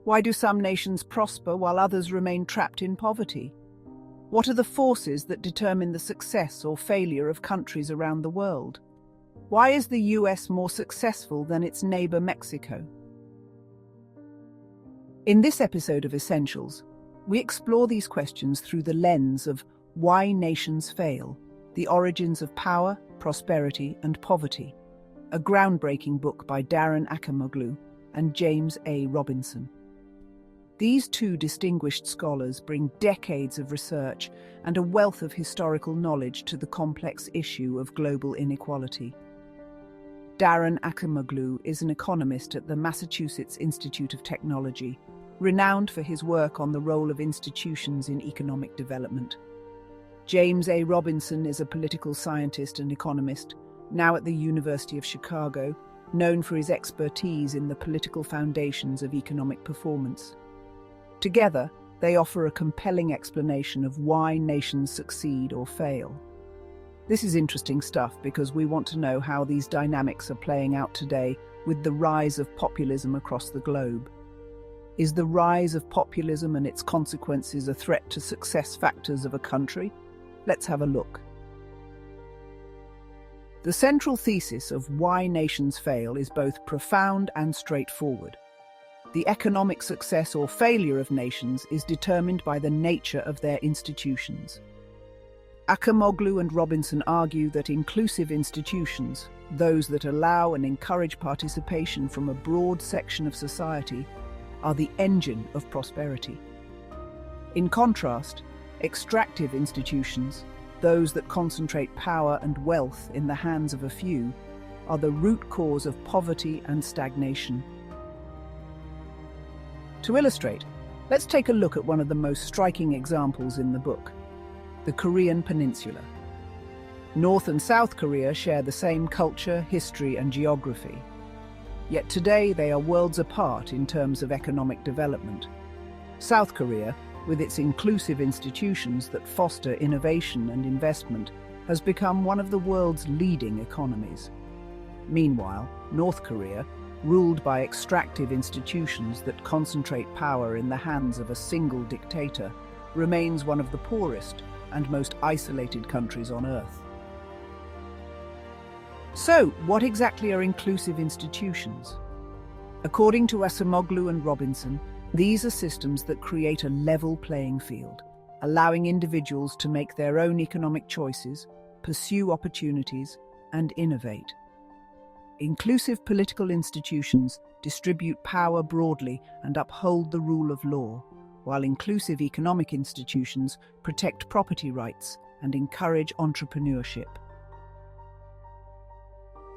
Why do some nations prosper while others remain trapped in poverty? What are the forces that determine the success or failure of countries around the world? Why is the US more successful than its neighbor Mexico? In this episode of Essentials, we explore these questions through the lens of Why Nations Fail: The Origins of Power, Prosperity, and Poverty, a groundbreaking book by Daron Acemoglu and James A. Robinson. These two distinguished scholars bring decades of research and a wealth of historical knowledge to the complex issue of global inequality. Daron Acemoglu is an economist at the Massachusetts Institute of Technology, renowned for his work on the role of institutions in economic development. James A. Robinson is a political scientist and economist, now at the University of Chicago, known for his expertise in the political foundations of economic performance. Together, they offer a compelling explanation of why nations succeed or fail. This is interesting stuff because we want to know how these dynamics are playing out today with the rise of populism across the globe. Is the rise of populism and its consequences a threat to success factors of a country? Let's have a look. The central thesis of Why Nations Fail is both profound and straightforward. The economic success or failure of nations is determined by the nature of their institutions. Acemoglu and Robinson argue that inclusive institutions, those that allow and encourage participation from a broad section of society, are the engine of prosperity. In contrast, extractive institutions, those that concentrate power and wealth in the hands of a few, are the root cause of poverty and stagnation. To illustrate, let's take a look at one of the most striking examples in the book: the Korean Peninsula. North and South Korea share the same culture, history, and geography. Yet today they are worlds apart in terms of economic development. South Korea, with its inclusive institutions that foster innovation and investment, has become one of the world's leading economies. Meanwhile, North Korea, ruled by extractive institutions that concentrate power in the hands of a single dictator, remains one of the poorest and most isolated countries on Earth. So, what exactly are inclusive institutions? According to Acemoglu and Robinson, these are systems that create a level playing field, allowing individuals to make their own economic choices, pursue opportunities, and innovate. Inclusive political institutions distribute power broadly and uphold the rule of law, while inclusive economic institutions protect property rights and encourage entrepreneurship.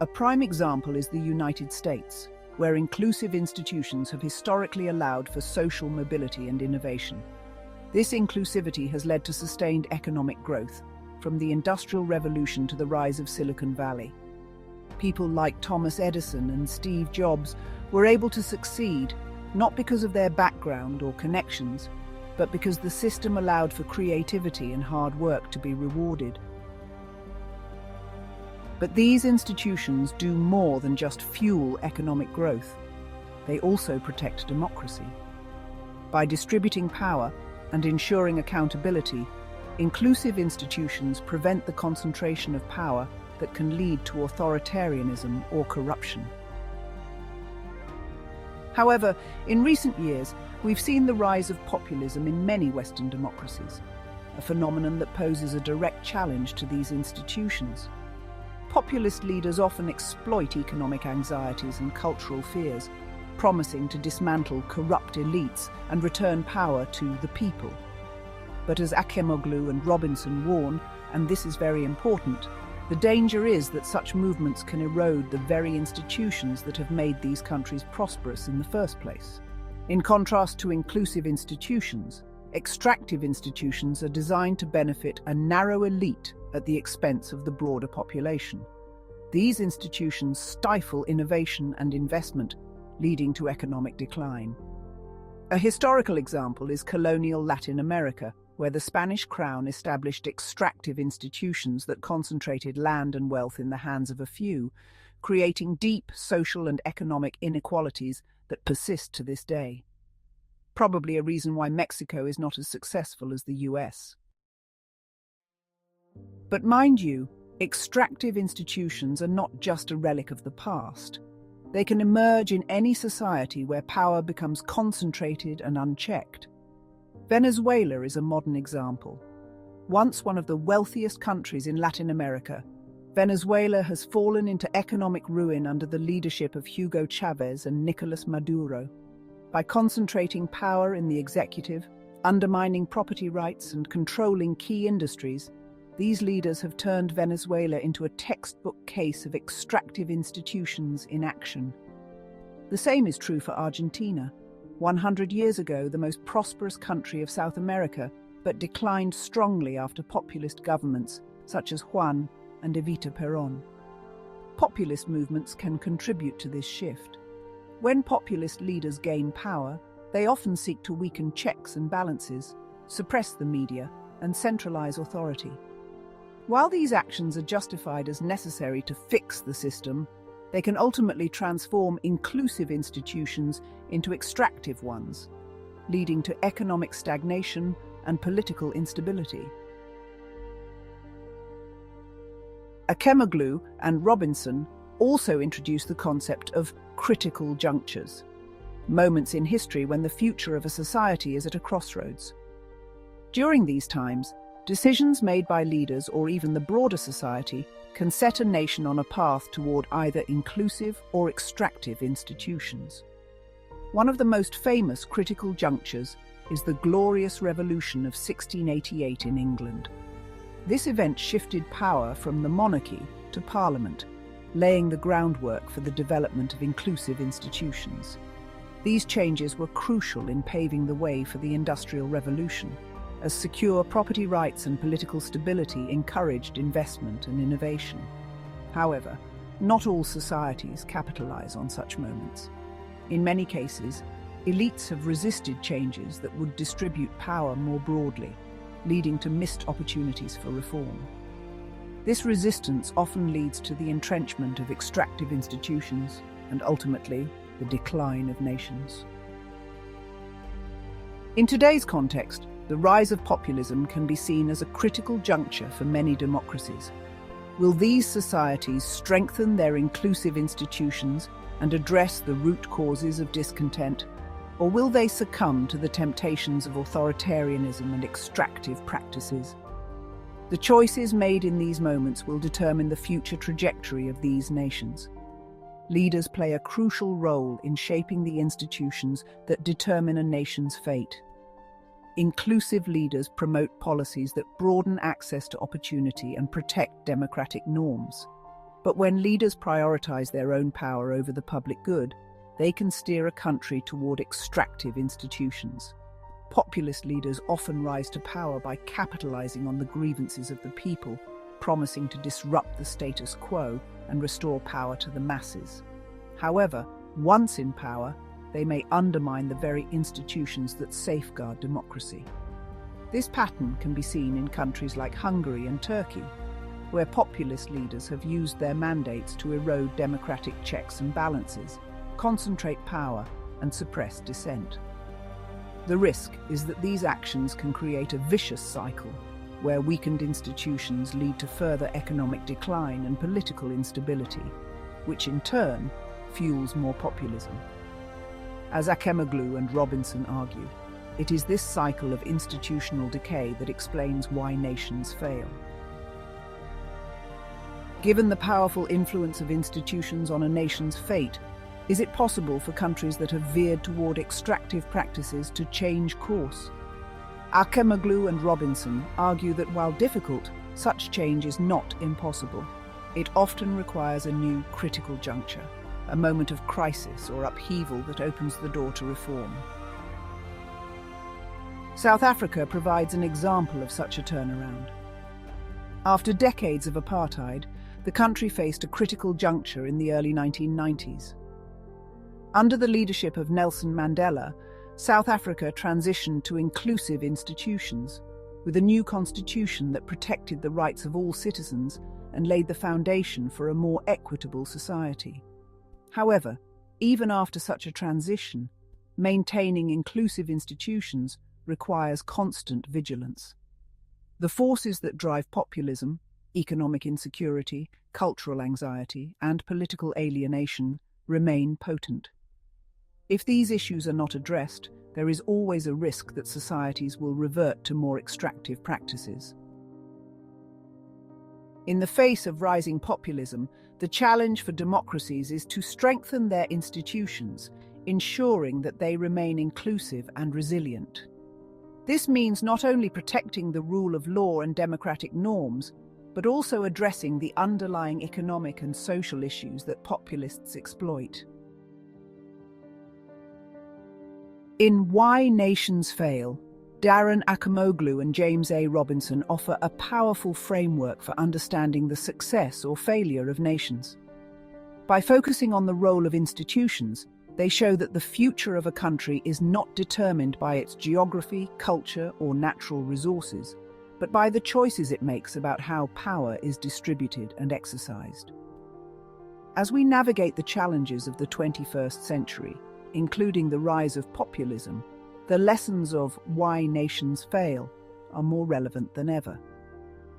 A prime example is the United States, where inclusive institutions have historically allowed for social mobility and innovation. This inclusivity has led to sustained economic growth, from the Industrial Revolution to the rise of Silicon Valley. People like Thomas Edison and Steve Jobs were able to succeed not because of their background or connections, but because the system allowed for creativity and hard work to be rewarded. But these institutions do more than just fuel economic growth. They also protect democracy. By distributing power and ensuring accountability, inclusive institutions prevent the concentration of power that can lead to authoritarianism or corruption. However, in recent years, we've seen the rise of populism in many Western democracies, a phenomenon that poses a direct challenge to these institutions. Populist leaders often exploit economic anxieties and cultural fears, promising to dismantle corrupt elites and return power to the people. But as Acemoglu and Robinson warn, and this is very important, the danger is that such movements can erode the very institutions that have made these countries prosperous in the first place. In contrast to inclusive institutions, extractive institutions are designed to benefit a narrow elite at the expense of the broader population. These institutions stifle innovation and investment, leading to economic decline. A historical example is colonial Latin America, where the Spanish crown established extractive institutions that concentrated land and wealth in the hands of a few, creating deep social and economic inequalities that persist to this day. probably a reason why Mexico is not as successful as the US. But mind you, extractive institutions are not just a relic of the past. They can emerge in any society where power becomes concentrated and unchecked. Venezuela is a modern example. Once one of the wealthiest countries in Latin America, Venezuela has fallen into economic ruin under the leadership of Hugo Chavez and Nicolas Maduro. By concentrating power in the executive, undermining property rights and controlling key industries, these leaders have turned Venezuela into a textbook case of extractive institutions in action. The same is true for Argentina, 100 years ago the most prosperous country of South America, but declined strongly after populist governments such as Juan and Evita Perón. Populist movements can contribute to this shift. When populist leaders gain power, they often seek to weaken checks and balances, suppress the media, and centralize authority. While these actions are justified as necessary to fix the system, they can ultimately transform inclusive institutions into extractive ones, leading to economic stagnation and political instability. Acemoglu and Robinson also introduced the concept of critical junctures, moments in history when the future of a society is at a crossroads. During these times, decisions made by leaders or even the broader society can set a nation on a path toward either inclusive or extractive institutions. One of the most famous critical junctures is the Glorious Revolution of 1688 in England. This event shifted power from the monarchy to Parliament, laying the groundwork for the development of inclusive institutions. These changes were crucial in paving the way for the Industrial Revolution, as secure property rights and political stability encouraged investment and innovation. However, not all societies capitalize on such moments. In many cases, elites have resisted changes that would distribute power more broadly, leading to missed opportunities for reform. This resistance often leads to the entrenchment of extractive institutions and ultimately the decline of nations. In today's context, the rise of populism can be seen as a critical juncture for many democracies. Will these societies strengthen their inclusive institutions and address the root causes of discontent, or will they succumb to the temptations of authoritarianism and extractive practices? The choices made in these moments will determine the future trajectory of these nations. Leaders play a crucial role in shaping the institutions that determine a nation's fate. Inclusive leaders promote policies that broaden access to opportunity and protect democratic norms. But when leaders prioritize their own power over the public good, they can steer a country toward extractive institutions. Populist leaders often rise to power by capitalizing on the grievances of the people, promising to disrupt the status quo and restore power to the masses. However, once in power, they may undermine the very institutions that safeguard democracy. This pattern can be seen in countries like Hungary and Turkey, where populist leaders have used their mandates to erode democratic checks and balances, concentrate power, and suppress dissent. The risk is that these actions can create a vicious cycle, where weakened institutions lead to further economic decline and political instability, which in turn fuels more populism. As Acemoglu and Robinson argue, it is this cycle of institutional decay that explains why nations fail. Given the powerful influence of institutions on a nation's fate, is it possible for countries that have veered toward extractive practices to change course? Acemoglu and Robinson argue that while difficult, such change is not impossible. It often requires a new critical juncture, a moment of crisis or upheaval that opens the door to reform. South Africa provides an example of such a turnaround. After decades of apartheid, the country faced a critical juncture in the early 1990s. Under the leadership of Nelson Mandela, South Africa transitioned to inclusive institutions, with a new constitution that protected the rights of all citizens and laid the foundation for a more equitable society. However, even after such a transition, maintaining inclusive institutions requires constant vigilance. The forces that drive populism, economic insecurity, cultural anxiety, and political alienation remain potent. If these issues are not addressed, there is always a risk that societies will revert to more extractive practices. In the face of rising populism, the challenge for democracies is to strengthen their institutions, ensuring that they remain inclusive and resilient. This means not only protecting the rule of law and democratic norms, but also addressing the underlying economic and social issues that populists exploit. In Why Nations Fail, Daron Acemoglu and James A. Robinson offer a powerful framework for understanding the success or failure of nations. By focusing on the role of institutions, they show that the future of a country is not determined by its geography, culture, or natural resources, but by the choices it makes about how power is distributed and exercised. As we navigate the challenges of the 21st century, including the rise of populism, the lessons of Why Nations Fail are more relevant than ever.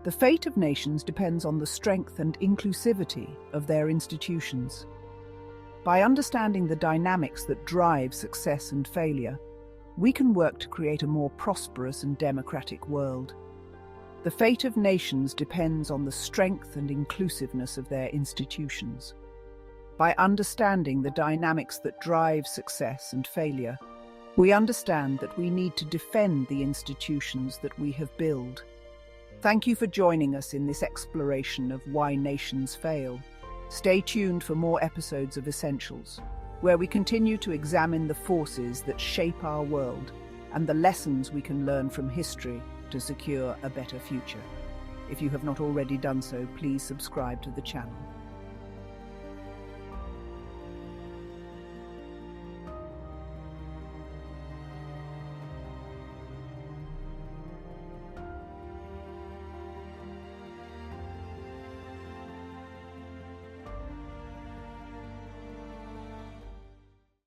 The fate of nations depends on the strength and inclusivity of their institutions. By understanding the dynamics that drive success and failure, we can work to create a more prosperous and democratic world. The fate of nations depends on the strength and inclusiveness of their institutions. By understanding the dynamics that drive success and failure, we understand that we need to defend the institutions that we have built. Thank you for joining us in this exploration of Why Nations Fail. Stay tuned for more episodes of Essentials, where we continue to examine the forces that shape our world and the lessons we can learn from history to secure a better future. If you have not already done so, please subscribe to the channel.